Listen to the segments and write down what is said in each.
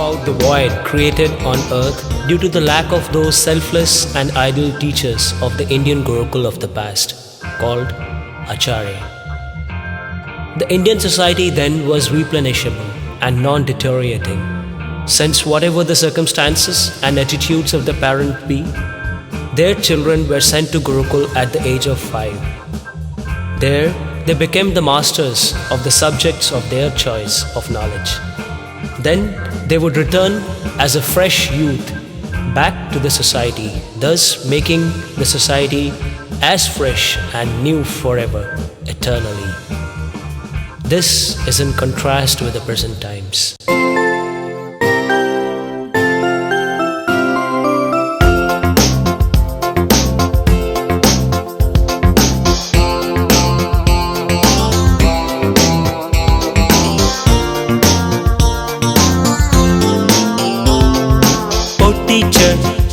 out the void created on earth due to the lack of those selfless and ideal teachers of the Indian Gurukul of the past, called Acharya. The Indian society then was replenishable and non-deteriorating, since whatever the circumstances and attitudes of the parent be, their children were sent to Gurukul at the age of 5. There, they became the masters of the subjects of their choice of knowledge. Then they would return as a fresh youth back to the society, thus making the society as fresh and new forever, eternally. This is in contrast with the present times.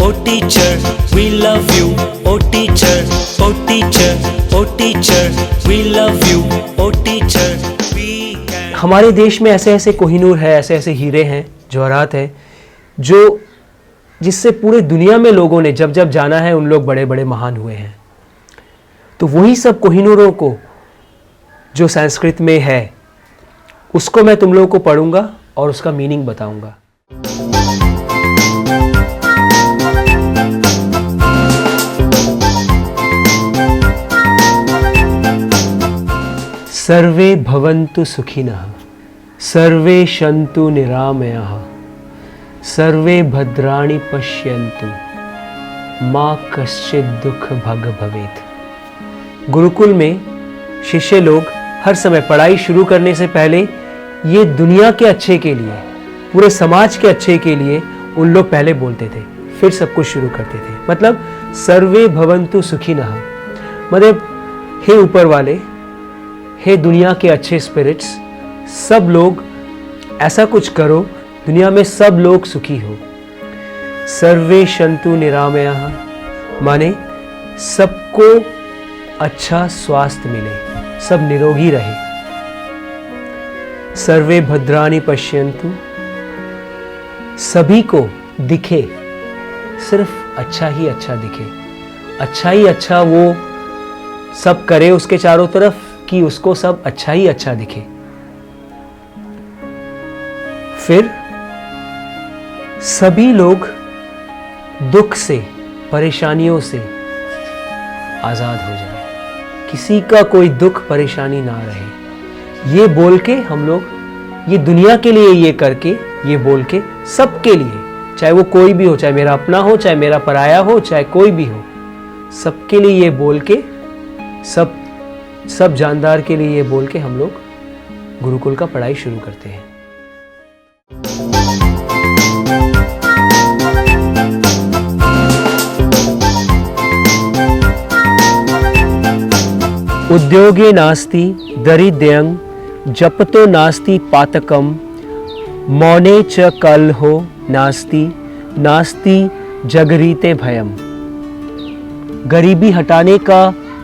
Oh teacher, we love you. Oh teacher, oh teacher, oh teacher, we love you. Oh teacher, we can... हमारे देश में ऐसे ऐसे कोहिनूर है, ऐसे ऐसे हीरे हैं, जवाहरात हैं, जो जिससे पूरे दुनिया में लोगों ने जब जब जाना है उन लोग बड़े बड़े महान हुए हैं। तो वही सब कोहिनूरों को जो संस्कृत में है उसको मैं तुम लोगों को पढ़ूंगा और उसका मीनिंग बताऊंगा। सर्वे भवन्तु सुखिनः, सर्वे सन्तु निरामयाः, सर्वे भद्राणि पश्यन्तु, मा कश्चित् दुःख भग भवेत्। गुरुकुल में शिष्य लोग हर समय पढ़ाई शुरू करने से पहले ये दुनिया के अच्छे के लिए, पूरे समाज के अच्छे के लिए उन लोग पहले बोलते थे, फिर सब कुछ शुरू करते थे। मतलब सर्वे भवन्तु सुखिनः, मतलब हे ऊपर वाले, हे दुनिया के अच्छे स्पिरिट्स, सब लोग ऐसा कुछ करो दुनिया में सब लोग सुखी हो। सर्वे सन्तु निरामयाः, माने सबको अच्छा स्वास्थ्य मिले, सब निरोगी रहे। सर्वे भद्राणि पश्यन्तु, सभी को दिखे, सिर्फ अच्छा ही अच्छा दिखे, अच्छा ही अच्छा वो सब करे उसके चारों तरफ कि उसको सब अच्छा ही अच्छा दिखे। फिर सभी लोग दुख से, परेशानियों से आजाद हो जाए, किसी का कोई दुख परेशानी ना रहे। ये बोल के हम लोग, ये दुनिया के लिए ये करके, ये बोल के सबके लिए, चाहे वो कोई भी हो, चाहे मेरा अपना हो, चाहे मेरा पराया हो, चाहे कोई भी हो, सबके लिए ये बोल के, सब जानदार के लिए ये बोल के हम लोग गुरुकुल का पढ़ाई शुरू करते हैं। उद्योगे नास्ति दरिद्र्यं, जपतो नास्ति पातकम, मौने च कलहो नास्ति, नास्ति जगरीते भयम। गरीबी हटाने का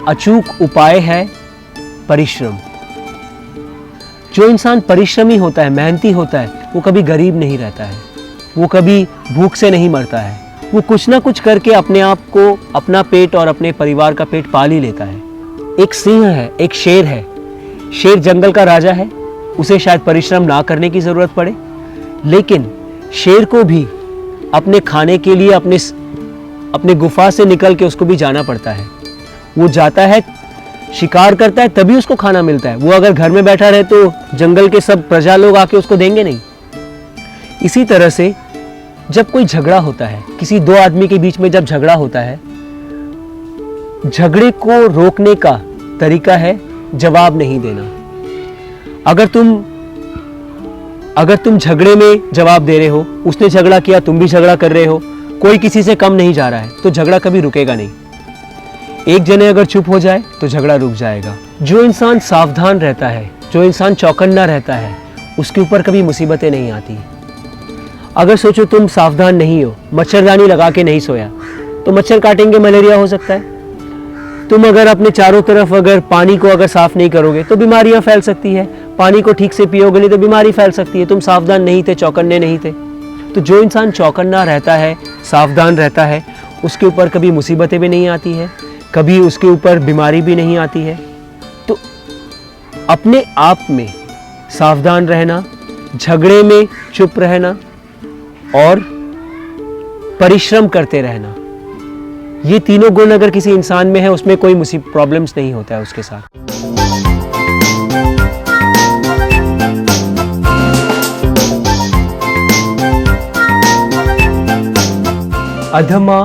अचूक उपाय है परिश्रम। जो इंसान परिश्रमी होता है, मेहनती होता है, वो कभी गरीब नहीं रहता है, वो कभी भूख से नहीं मरता है, वो कुछ ना कुछ करके अपने आप को, अपना पेट और अपने परिवार का पेट पाल ही लेता है। एक सिंह है, एक शेर है, शेर जंगल का राजा है, उसे शायद परिश्रम ना करने की ज़रूरत पड़े, लेकिन शेर को भी अपने खाने के लिए अपने गुफा से निकल के उसको भी जाना पड़ता है। वो जाता है, शिकार करता है, तभी उसको खाना मिलता है। वो अगर घर में बैठा रहे तो जंगल के सब प्रजा लोग आके उसको देंगे नहीं। इसी तरह से जब कोई झगड़ा होता है, किसी दो आदमी के बीच में जब झगड़ा होता है, झगड़े को रोकने का तरीका है जवाब नहीं देना। अगर तुम झगड़े में जवाब दे रहे हो, उसने झगड़ा किया, तुम भी झगड़ा कर रहे हो, कोई किसी से कम नहीं जा रहा है, तो झगड़ा कभी रुकेगा नहीं। एक जने अगर चुप हो जाए तो झगड़ा रुक जाएगा। जो इंसान सावधान रहता है, जो इंसान चौकन्ना रहता है, उसके ऊपर कभी मुसीबतें नहीं आती। अगर सोचो तुम सावधान नहीं हो, मच्छरदानी लगा के नहीं सोया, तो मच्छर काटेंगे, मलेरिया हो सकता है। तुम अगर अपने चारों तरफ अगर पानी को अगर साफ नहीं करोगे तो बीमारियां फैल सकती है। पानी को ठीक से पियोगे नहीं तो बीमारी फैल सकती है। तुम सावधान नहीं थे, चौकन्ने नहीं थे। तो जो इंसान चौकन्ना रहता है, सावधान रहता है, उसके ऊपर कभी मुसीबतें भी नहीं आती है, कभी उसके ऊपर बीमारी भी नहीं आती है। तो अपने आप में सावधान रहना, झगड़े में चुप रहना और परिश्रम करते रहना, ये तीनों गुण अगर किसी इंसान में है, उसमें कोई प्रॉब्लम्स नहीं होता है उसके साथ। अधमा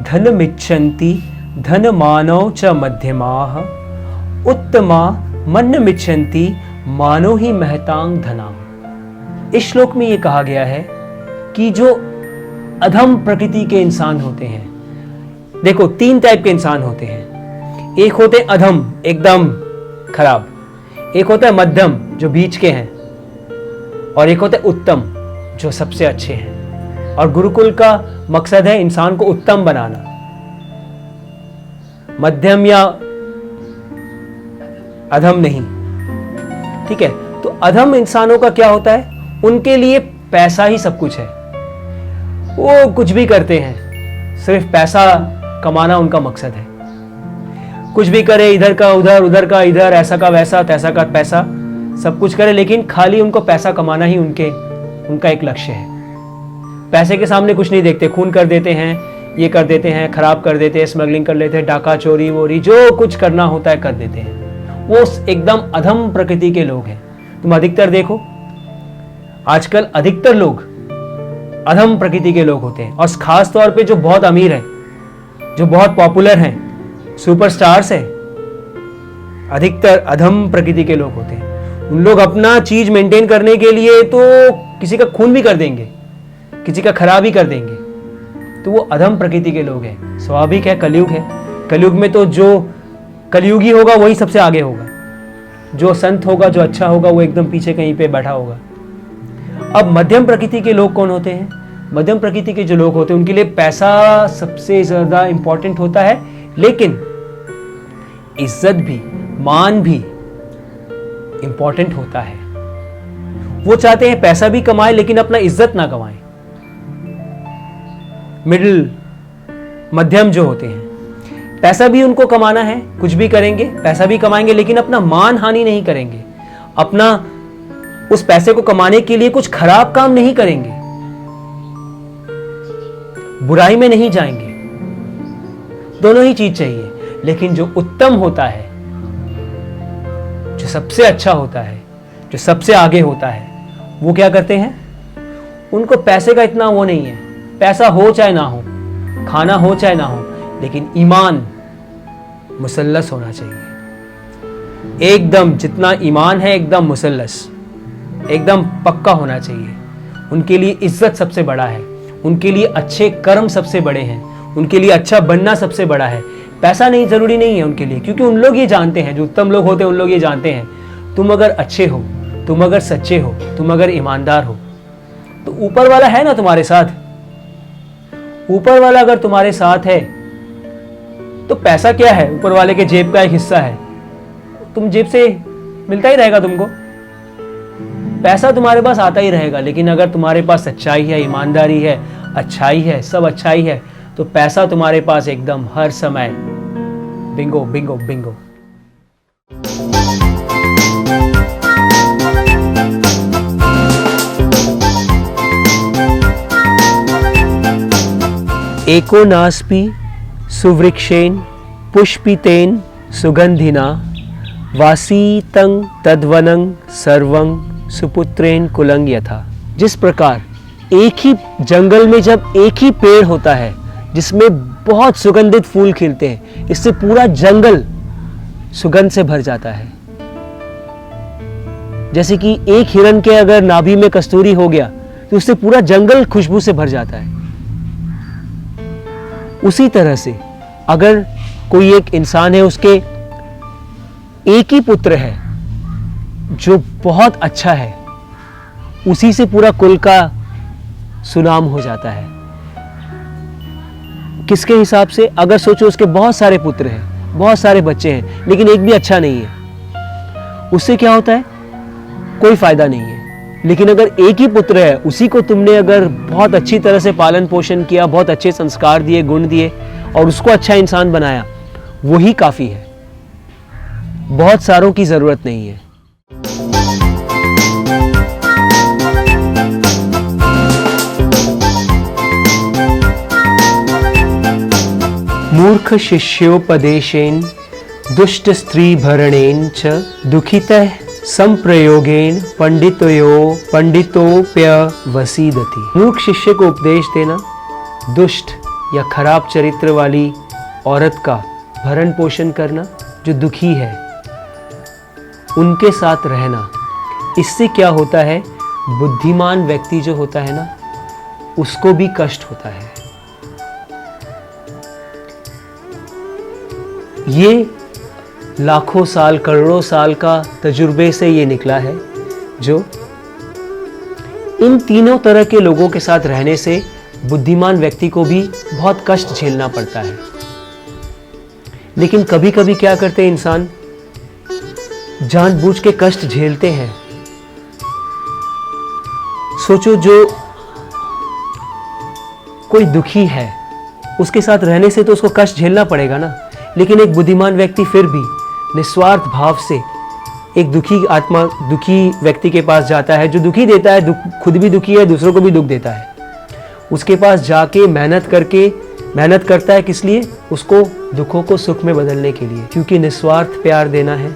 धनमिच्छन्ति धनमानौ च मध्यमाः उत्तमा मन्नमिच्छन्ति मानो ही महतांग धनाम। इस श्लोक में ये कहा गया है कि जो अधम प्रकृति के इंसान होते हैं, देखो 3 टाइप के इंसान होते हैं। एक होते अधम, एकदम खराब, एक होता है मध्यम जो बीच के हैं, और एक होता है उत्तम जो सबसे अच्छे हैं। और गुरुकुल का मकसद है इंसान को उत्तम बनाना, मध्यम या अधम नहीं। ठीक है, तो अधम इंसानों का क्या होता है, उनके लिए पैसा ही सब कुछ है। वो कुछ भी करते हैं, सिर्फ पैसा कमाना उनका मकसद है। कुछ भी करे, इधर का उधर, उधर का इधर, ऐसा का वैसा, तैसा का पैसा, सब कुछ करे, लेकिन खाली उनको पैसा कमाना ही उनका एक लक्ष्य है। पैसे के सामने कुछ नहीं देखते, खून कर देते हैं, ये कर देते हैं, खराब कर देते हैं, स्मगलिंग कर लेते हैं, डाका चोरी वोरी जो कुछ करना होता है कर देते हैं। वो एकदम अधम प्रकृति के लोग हैं। तुम अधिकतर देखो, आजकल अधिकतर लोग अधम प्रकृति के लोग होते हैं, और खास तौर पे जो बहुत अमीर है, जो बहुत पॉपुलर हैं, सुपरस्टार्स है, अधिकतर अधम प्रकृति के लोग होते हैं। उन लोग अपना चीज मेंटेन करने के लिए तो किसी का खून भी कर देंगे, किसी का खराब ही कर देंगे, तो वो अधम प्रकृति के लोग हैं। स्वाभाविक है, कलयुग है, कलयुग में तो जो कलयुगी होगा वही सबसे आगे होगा, जो संत होगा, जो अच्छा होगा, वो एकदम पीछे कहीं पे बैठा होगा। अब मध्यम प्रकृति के लोग कौन होते हैं? मध्यम प्रकृति के जो लोग होते हैं उनके लिए पैसा सबसे ज्यादा इंपॉर्टेंट होता है, लेकिन इज्जत भी, मान भी इंपॉर्टेंट होता है। वो चाहते हैं पैसा भी कमाए लेकिन अपना इज्जत ना कमाए। मिडिल, मध्यम जो होते हैं, पैसा भी उनको कमाना है, कुछ भी करेंगे, पैसा भी कमाएंगे, लेकिन अपना मान हानि नहीं करेंगे, अपना उस पैसे को कमाने के लिए कुछ खराब काम नहीं करेंगे, बुराई में नहीं जाएंगे। दोनों ही चीज चाहिए। लेकिन जो उत्तम होता है, जो सबसे अच्छा होता है, जो सबसे आगे होता है, वो क्या करते हैं? उनको पैसे का इतना वो नहीं है, पैसा हो चाहे ना हो, खाना हो चाहे ना हो, लेकिन ईमान मुसल्लस होना चाहिए। एकदम जितना ईमान है एकदम मुसल्लस, एकदम पक्का होना चाहिए। उनके लिए इज्जत सबसे बड़ा है, उनके लिए अच्छे कर्म सबसे बड़े हैं, उनके लिए अच्छा बनना सबसे बड़ा है। पैसा नहीं, जरूरी नहीं है उनके लिए, क्योंकि उन लोग ये जानते हैं, जो उत्तम लोग होते हैं उन लोग ये जानते हैं, तुम अगर अच्छे हो, तुम अगर सच्चे हो, तुम अगर ईमानदार हो, तो ऊपर वाला है ना तुम्हारे साथ। ऊपर वाला अगर तुम्हारे साथ है तो पैसा क्या है? ऊपर वाले के जेब का एक हिस्सा है, तुम जेब से मिलता ही रहेगा तुमको, पैसा तुम्हारे पास आता ही रहेगा। लेकिन अगर तुम्हारे पास सच्चाई है, ईमानदारी है, अच्छाई है, सब अच्छाई है, तो पैसा तुम्हारे पास एकदम हर समय बिंगो बिंगो बिंगो। एको नास्पि सुवृक्षेन पुष्पितेन सुगंधिना वासीतं तद्वनं सर्वं सुपुत्रेन कुलं यथा। जिस प्रकार एक ही जंगल में जब एक ही पेड़ होता है जिसमें बहुत सुगंधित फूल खिलते हैं, इससे पूरा जंगल सुगंध से भर जाता है। जैसे कि एक हिरण के अगर नाभि में कस्तूरी हो गया तो उससे पूरा जंगल खुशबू से भर जाता है। उसी तरह से अगर कोई एक इंसान है, उसके एक ही पुत्र है जो बहुत अच्छा है, उसी से पूरा कुल का सुनाम हो जाता है। किसके हिसाब से? अगर सोचो उसके बहुत सारे पुत्र हैं, बहुत सारे बच्चे हैं, लेकिन एक भी अच्छा नहीं है, उससे क्या होता है? कोई फायदा नहीं है। लेकिन अगर एक ही पुत्र है, उसी को तुमने अगर बहुत अच्छी तरह से पालन पोषण किया, बहुत अच्छे संस्कार दिए, गुण दिए और उसको अच्छा इंसान बनाया, वही काफी है। बहुत सारों की जरूरत नहीं है। मूर्ख शिष्योपदेशेन दुष्ट स्त्री भरणेन च दुखितः संप्रयोगेन पंडितोप्यवसीदति। मूर्ख शिष्य को उपदेश देना, दुष्ट या खराब चरित्र वाली औरत का भरण पोषण करना, जो दुखी है उनके साथ रहना, इससे क्या होता है, बुद्धिमान व्यक्ति जो होता है ना, उसको भी कष्ट होता है। ये लाखों साल, करोड़ों साल का तजुर्बे से ये निकला है, जो इन तीनों तरह के लोगों के साथ रहने से बुद्धिमान व्यक्ति को भी बहुत कष्ट झेलना पड़ता है। लेकिन कभी कभी क्या करते हैं इंसान, जानबूझ के कष्ट झेलते हैं। सोचो, जो कोई दुखी है उसके साथ रहने से तो उसको कष्ट झेलना पड़ेगा ना, लेकिन एक बुद्धिमान व्यक्ति फिर भी निस्वार्थ भाव से एक दुखी व्यक्ति के पास जाता है, जो दुखी देता है, खुद भी दुखी है, दूसरों को भी दुख देता है। उसके पास जाके मेहनत करता है, किस लिए? उसको दुखों को सुख में बदलने के लिए, क्योंकि निस्वार्थ प्यार देना है।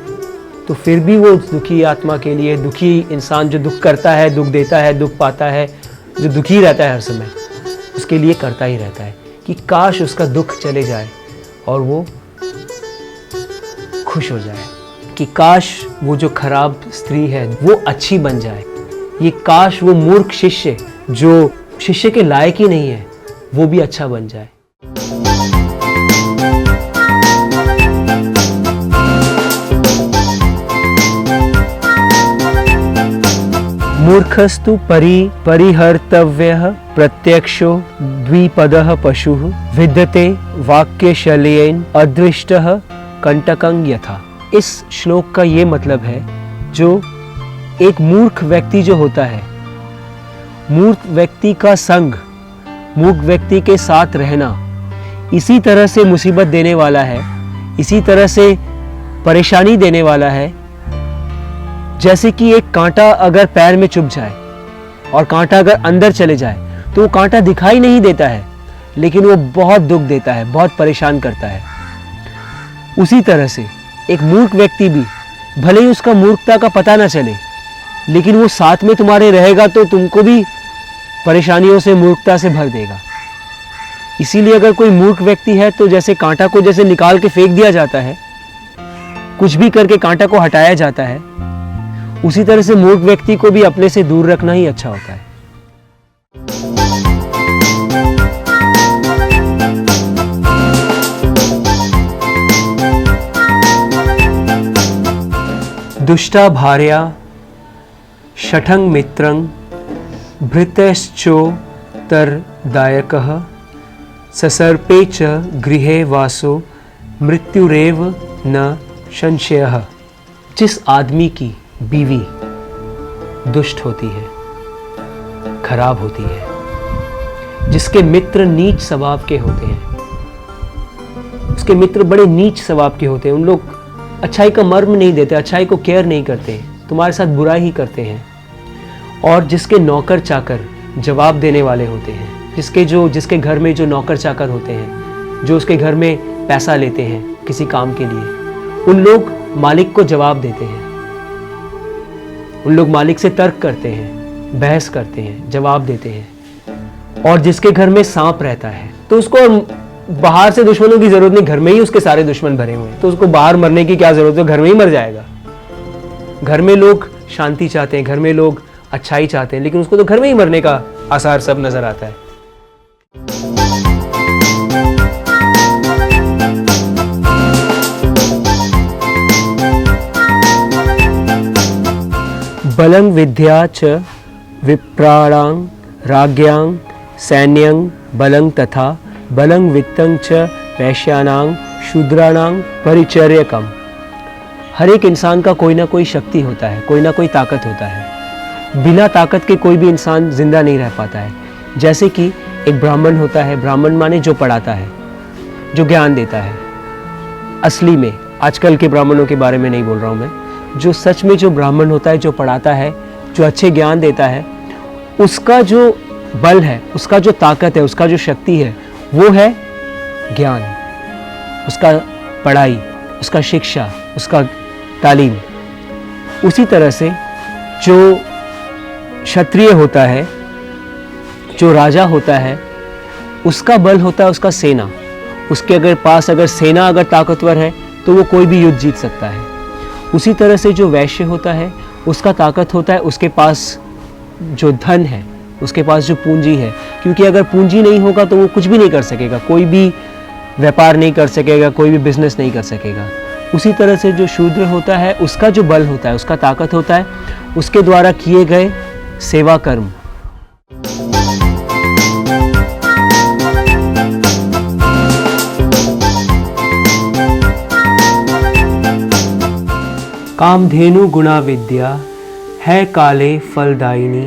तो फिर भी वो दुखी आत्मा के लिए, दुखी इंसान जो दुख करता है, दुख देता है, दुख पाता है, जो दुखी रहता है हर समय, उसके लिए करता ही रहता है कि काश उसका दुख चले जाए और वो खुश हो जाए, कि काश वो जो खराब स्त्री है वो अच्छी बन जाए, ये काश वो मूर्ख शिष्य जो शिष्य के लायक ही नहीं है वो भी अच्छा बन जाए। मूर्खस्तु परिहर्तव्यः प्रत्यक्षो द्विपदः पशुः विद्यते वाक्यशल्येन अदृष्टः कंटकं यथा। इस श्लोक का ये मतलब है, जो एक मूर्ख व्यक्ति जो होता है, मूर्ख व्यक्ति का संग, मूर्ख व्यक्ति के साथ रहना इसी तरह से मुसीबत देने वाला है, इसी तरह से परेशानी देने वाला है, जैसे कि एक कांटा अगर पैर में चुभ जाए और कांटा अगर अंदर चले जाए तो वो कांटा दिखाई नहीं देता है, लेकिन वो बहुत दुख देता है, बहुत परेशान करता है। उसी तरह से एक मूर्ख व्यक्ति भी, भले ही उसका मूर्खता का पता ना चले, लेकिन वो साथ में तुम्हारे रहेगा तो तुमको भी परेशानियों से, मूर्खता से भर देगा। इसीलिए अगर कोई मूर्ख व्यक्ति है तो जैसे कांटा को जैसे निकाल के फेंक दिया जाता है, कुछ भी करके कांटा को हटाया जाता है, उसी तरह से मूर्ख व्यक्ति को भी अपने से दूर रखना ही अच्छा होता है। दुष्टा भार्या शठंग मित्रं भृतश्चोत्तरदायकः ससर्पे च गृहे वासो मृत्युरेव न संशयः। जिस आदमी की बीवी दुष्ट होती है, खराब होती है, जिसके मित्र नीच स्वभाव के होते हैं, उसके मित्र बड़े नीच स्वभाव के होते हैं, उन लोग अच्छाई का मर्म नहीं देते, अच्छाई को केयर नहीं करते, तुम्हारे साथ बुराई ही करते हैं, और जिसके नौकर चाकर जवाब देने वाले होते हैं, जिसके घर में जो नौकर चाकर होते हैं, जो उसके घर में पैसा लेते हैं किसी काम के लिए, उन लोग मालिक को जवाब देते हैं, उन लोग मालिक से तर्क करते हैं, बहस करते हैं, जवाब देते हैं। और जिसके घर में सांप रहता है तो उसको बाहर से दुश्मनों की जरूरत नहीं, घर में ही उसके सारे दुश्मन भरे हुए हैं, तो उसको बाहर मरने की क्या जरूरत है, घर में ही मर जाएगा। घर में लोग शांति चाहते हैं, घर में लोग अच्छाई चाहते हैं, लेकिन उसको तो घर में ही मरने का आसार सब नजर आता है। बलं विद्या च विप्राणां राज्ञां सैन्यं बलं तथा बलं वित्तं च वैश्यानां शूद्राणां परिचर्यकम्। हर एक इंसान का कोई ना कोई शक्ति होता है, कोई ना कोई ताकत होता है, बिना ताकत के कोई भी इंसान जिंदा नहीं रह पाता है। जैसे कि एक ब्राह्मण होता है, ब्राह्मण माने जो पढ़ाता है, जो ज्ञान देता है। असली में आजकल के ब्राह्मणों के बारे में नहीं बोल रहा हूँ मैं, जो सच में जो ब्राह्मण होता है, जो पढ़ाता है, जो अच्छे ज्ञान देता है, उसका जो बल है, उसका जो ताकत है, उसका जो शक्ति है, वो है ज्ञान, उसका पढ़ाई, उसका शिक्षा, उसका तालीम। उसी तरह से जो क्षत्रिय होता है, जो राजा होता है, उसका बल होता है उसका सेना। उसके पास अगर सेना अगर ताकतवर है तो वो कोई भी युद्ध जीत सकता है। उसी तरह से जो वैश्य होता है, उसका ताकत होता है उसके पास जो धन है, उसके पास जो पूंजी है, क्योंकि अगर पूंजी नहीं होगा तो वो कुछ भी नहीं कर सकेगा, कोई भी व्यापार नहीं कर सकेगा, कोई भी बिजनेस नहीं कर सकेगा। उसी तरह से जो शूद्र होता है, उसका जो बल होता है, उसका ताकत होता है उसके द्वारा किए गए सेवा कर्म। कामधेनु गुणा विद्या है काले फलदायिनी,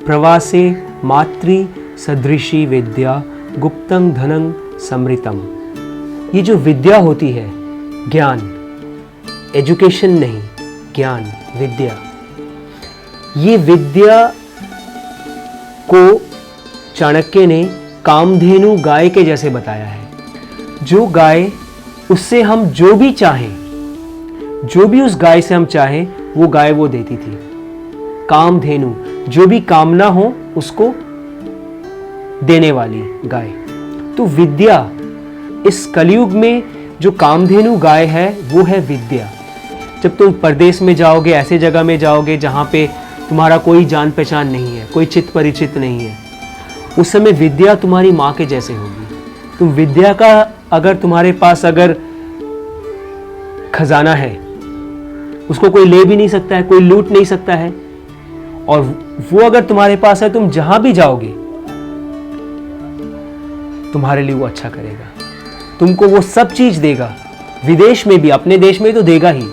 प्रवासे मातृ सदृशी विद्या गुप्तं धनं समृतम। ये जो विद्या होती है, ज्ञान, एजुकेशन नहीं, ज्ञान, विद्या, ये विद्या को चाणक्य ने कामधेनु गाय के जैसे बताया है। जो गाय, उससे हम जो भी चाहें, जो भी उस गाय से हम चाहें, वो गाय वो देती थी। कामधेनु, जो भी कामना हो उसको देने वाली गाय। तो विद्या, इस कलयुग में जो कामधेनु गाय है वो है विद्या। जब तुम परदेश में जाओगे, ऐसे जगह में जाओगे जहाँ पे तुम्हारा कोई जान पहचान नहीं है, कोई चित परिचित नहीं है, उस समय विद्या तुम्हारी माँ के जैसे होगी। तुम विद्या का अगर तुम्हारे पास अगर खजाना है, उसको कोई ले भी नहीं सकता है, कोई लूट नहीं सकता है, और वो अगर तुम्हारे पास है, तुम जहां भी जाओगे तुम्हारे लिए वो अच्छा करेगा, तुमको वो सब चीज देगा। विदेश में भी, अपने देश में तो देगा ही,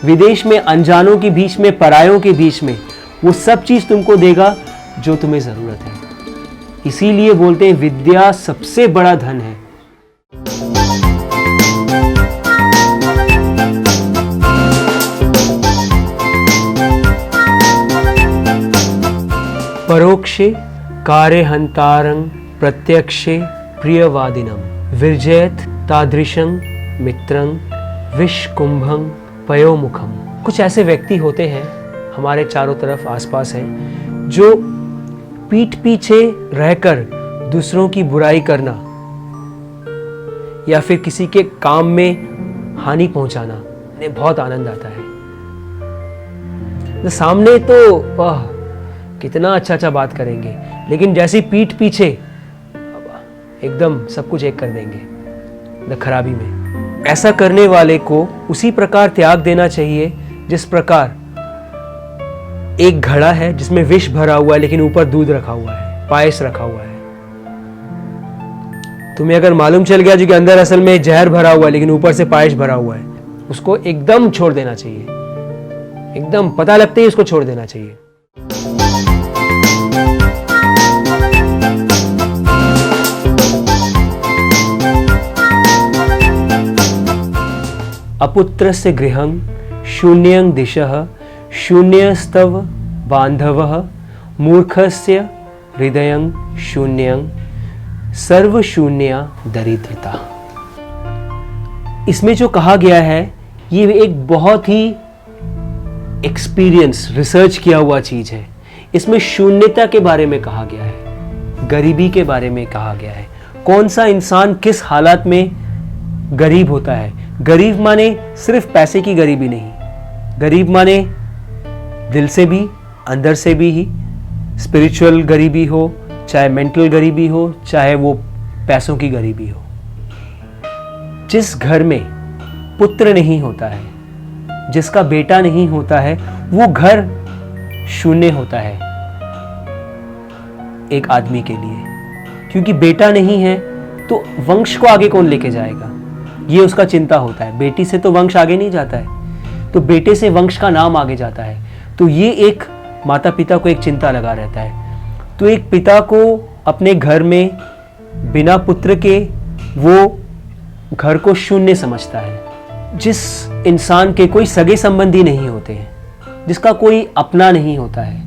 विदेश में अनजानों के बीच में, परायों के बीच में वो सब चीज तुमको देगा जो तुम्हें जरूरत है। इसीलिए बोलते हैं विद्या सबसे बड़ा धन है। परोक्षे कार्यहंतारं प्रत्यक्षे प्रियवादिनं विरजयत तादृशं मित्रं विषकुंभं पयोमुखम। कुछ ऐसे व्यक्ति होते हैं हमारे चारों तरफ आसपास हैं, जो पीठ पीछे रहकर दूसरों की बुराई करना या फिर किसी के काम में हानि पहुंचाना उन्हें बहुत आनंद आता है। तो सामने तो कितना अच्छा अच्छा बात करेंगे, लेकिन जैसी पीठ पीछे एकदम सब कुछ एक कर देंगे खराबी में। ऐसा करने वाले को उसी प्रकार त्याग देना चाहिए जिस प्रकार एक घड़ा है जिसमें विष भरा हुआ है लेकिन ऊपर दूध रखा हुआ है, पायस रखा हुआ है। तुम्हें अगर मालूम चल गया जो कि अंदर असल में जहर भरा हुआ है लेकिन ऊपर से पायस भरा हुआ है, उसको एकदम छोड़ देना चाहिए, एकदम पता लगते ही उसको छोड़ देना चाहिए। अपुत्रस्य गृहं शून्यं दिशः शून्यस्तव बांधवः मूर्खस्य हृदयं शून्यं सर्वशून्या दरिद्रता। इसमें जो कहा गया है ये एक बहुत ही एक्सपीरियंस, रिसर्च किया हुआ चीज है। इसमें शून्यता के बारे में कहा गया है, गरीबी के बारे में कहा गया है। कौन सा इंसान किस हालत में गरीब होता है। गरीब माने सिर्फ पैसे की गरीबी नहीं, गरीब माने दिल से भी, अंदर से भी ही। स्पिरिचुअल गरीबी हो, चाहे मेंटल गरीबी हो, चाहे वो पैसों की गरीबी हो। जिस घर में पुत्र नहीं होता है, जिसका बेटा नहीं होता है, वो घर शून्य होता है एक आदमी के लिए। क्योंकि बेटा नहीं है तो वंश को आगे कौन लेके जाएगा, ये उसका चिंता होता है। बेटी से तो वंश आगे नहीं जाता है, तो बेटे से वंश का नाम आगे जाता है। तो ये एक माता पिता को एक चिंता लगा रहता है। तो एक पिता को अपने घर में बिना पुत्र के वो घर को शून्य समझता है। जिस इंसान के कोई सगे संबंधी नहीं होते हैं, जिसका कोई अपना नहीं होता है,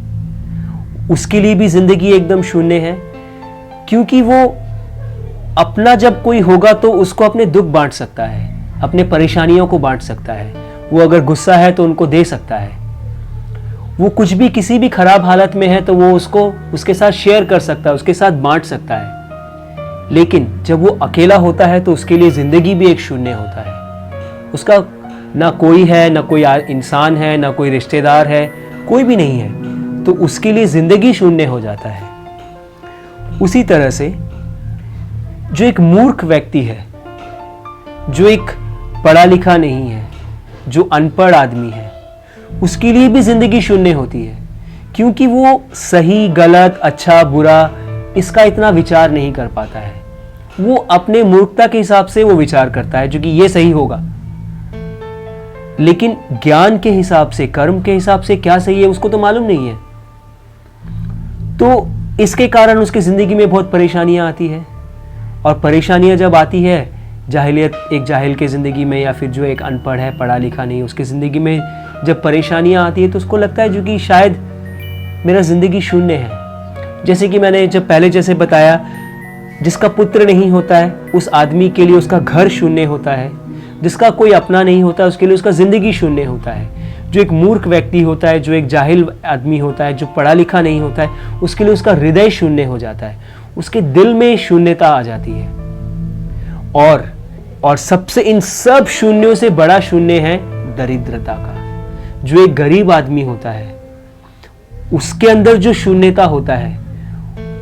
उसके लिए भी जिंदगी एकदम शून्य है, क्योंकि वो अपना जब कोई होगा तो उसको अपने दुख बांट सकता है, अपने परेशानियों को बांट सकता है। वो अगर गुस्सा है तो उनको दे सकता है। वो कुछ भी किसी भी खराब हालत में है तो वो उसको उसके साथ शेयर कर सकता है, उसके साथ बांट सकता है। लेकिन जब वो अकेला होता है तो उसके लिए जिंदगी भी एक शून्य होता है। उसका ना कोई है, ना कोई इंसान है, ना कोई रिश्तेदार है, कोई भी नहीं है, तो उसके लिए जिंदगी शून्य हो जाता है। उसी तरह से जो एक मूर्ख व्यक्ति है, जो एक पढ़ा लिखा नहीं है, जो अनपढ़ आदमी है, उसके लिए भी जिंदगी शून्य होती है, क्योंकि वो सही गलत अच्छा बुरा इसका इतना विचार नहीं कर पाता है। वो अपने मूर्खता के हिसाब से वो विचार करता है जो कि ये सही होगा, लेकिन ज्ञान के हिसाब से, कर्म के हिसाब से क्या सही है उसको तो मालूम नहीं है। तो इसके कारण उसकी जिंदगी में बहुत परेशानियां आती है। और परेशानियां जब आती है, जाहिलियत, एक जाहिल के ज़िंदगी में, या फिर जो एक अनपढ़ है, पढ़ा लिखा नहीं, उसकी ज़िंदगी में जब परेशानियां आती है तो उसको लगता है जो कि शायद मेरा ज़िंदगी शून्य है। जैसे कि मैंने जब पहले जैसे बताया, जिसका पुत्र नहीं होता है उस आदमी के लिए उसका घर शून्य होता है, जिसका कोई अपना नहीं होता उसके लिए उसका ज़िंदगी शून्य होता है। जो एक मूर्ख व्यक्ति होता है, जो एक जाहिल आदमी होता है, जो पढ़ा लिखा नहीं होता है, उसके लिए उसका हृदय शून्य हो जाता है, उसके दिल में शून्यता आ जाती है। और सबसे इन सब शून्यों से बड़ा शून्य है दरिद्रता का। जो एक गरीब आदमी होता है उसके अंदर जो शून्यता होता है,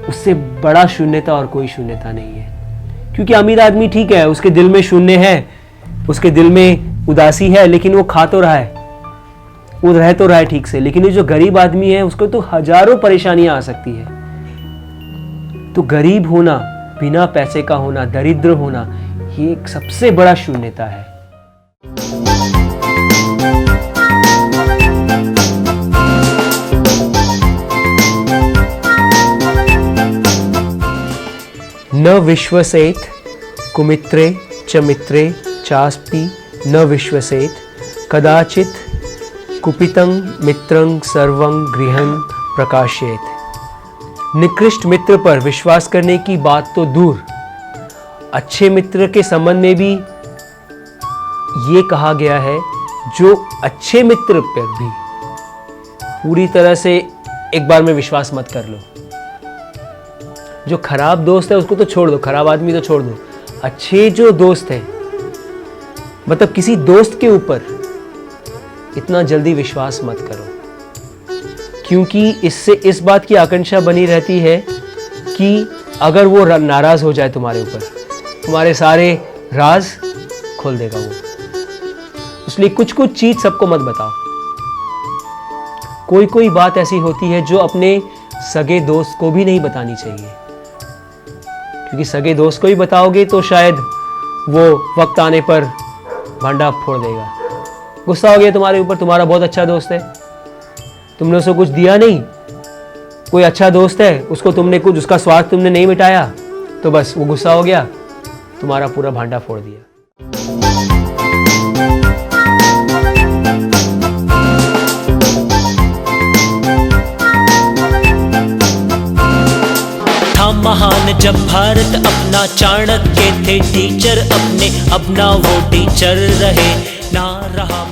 उससे बड़ा शून्यता और कोई शून्यता नहीं है। क्योंकि अमीर आदमी ठीक है, उसके दिल में शून्य है, उसके दिल में उदासी है, लेकिन वो खा तो रहा है, वो रह तो रहा है ठीक से। लेकिन ये जो गरीब आदमी है उसको तो हजारों परेशानियां आ सकती है। तो गरीब होना, बिना पैसे का होना, दरिद्र होना, ये एक सबसे बड़ा शून्यता है। न विश्वसेत कुमित्रे च मित्रे चास्पि न विश्वसेत कदाचित कुपितं मित्रं सर्वं गृहं प्रकाशयेत। निकृष्ट मित्र पर विश्वास करने की बात तो दूर, अच्छे मित्र के संबंध में भी ये कहा गया है, जो अच्छे मित्र पर भी पूरी तरह से एक बार में विश्वास मत कर लो। जो खराब दोस्त है उसको तो छोड़ दो, खराब आदमी तो छोड़ दो, अच्छे जो दोस्त हैं, मतलब किसी दोस्त के ऊपर इतना जल्दी विश्वास मत करो, क्योंकि इससे इस बात की आकांक्षा बनी रहती है कि अगर वो नाराज हो जाए तुम्हारे ऊपर, तुम्हारे सारे राज खोल देगा वो। इसलिए कुछ कुछ चीज सबको मत बताओ। कोई कोई बात ऐसी होती है जो अपने सगे दोस्त को भी नहीं बतानी चाहिए, क्योंकि सगे दोस्त को ही बताओगे तो शायद वो वक्त आने पर भांडा फोड़ देगा। गुस्सा हो गया तुम्हारे ऊपर, तुम्हारा बहुत अच्छा दोस्त है, तुमने उसको कुछ दिया नहीं, कोई अच्छा दोस्त है, उसको तुमने कुछ, उसका स्वार्थ तुमने नहीं मिटाया, तो बस वो गुस्सा हो गया, तुम्हारा पूरा भांडा फोड़ दिया। था महान जब भारत अपना, चाणक्य थे टीचर अपने, अब ना वो टीचर रहे, ना रहा